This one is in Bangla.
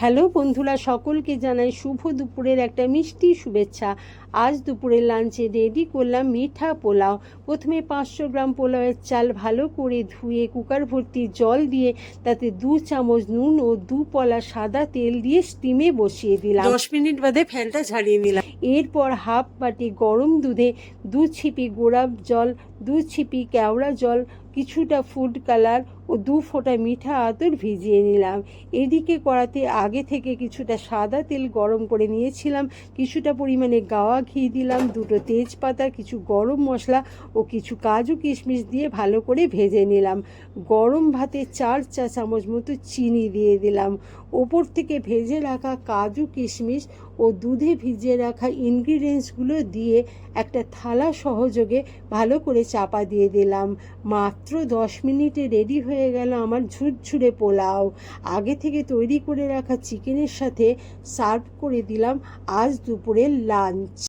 হ্যালো বন্ধুরা, সকলকে জানাই শুভ দুপুরের একটা মিষ্টি শুভেচ্ছা। আজ দুপুরের লাঞ্চে রেডি করলাম মিঠা পোলাও। প্রথমে 500 গ্রাম পোলাওয়ের চাল ভালো করে ধুয়ে কুকার ভর্তি জল দিয়ে তাতে 2 চামচ নুন ও 2 পলা সাদা তেল দিয়ে স্টিমে বসিয়ে দিলাম। 10 মিনিট বাদে ফ্যানটা ঝাড়িয়ে নিলাম। এরপর হাফ বাটি গরম দুধে 2 ছিপি গোলাপ জল, 2 ছিপি কেওড়া জল, কিছুটা ফুড কালার ও 2 ফোঁটা মিঠা আতর ভিজিয়ে নিলাম। এদিকে কড়াতে আগে থেকে কিছুটা সাদা তেল গরম করে নিয়েছিলাম, কিছুটা পরিমাণে গাওয়া ঘি দিলাম, 2টো তেজপাতা, কিছু গরম মশলা ও কিছু কাজু কিশমিশ দিয়ে ভালো করে ভেজে নিলাম। গরম ভাতে 4 চা চামচ মতো চিনি দিয়ে দিলাম। ওপর থেকে ভেজে রাখা কাজু কিশমিশ ও দুধে ভিজিয়ে রাখা ইনগ্রিডিয়েন্টসগুলো দিয়ে একটা থালা সহযোগে ভালো করে চাপা দিয়ে দিলাম। মাত্র 10 মিনিটে রেডি হয়ে গেল আমার ঝুরঝুরে পোলাও। আগে থেকে তৈরি করে রাখা চিকেনের সাথে সার্ভ করে দিলাম আজ দুপুরের লাঞ্চ।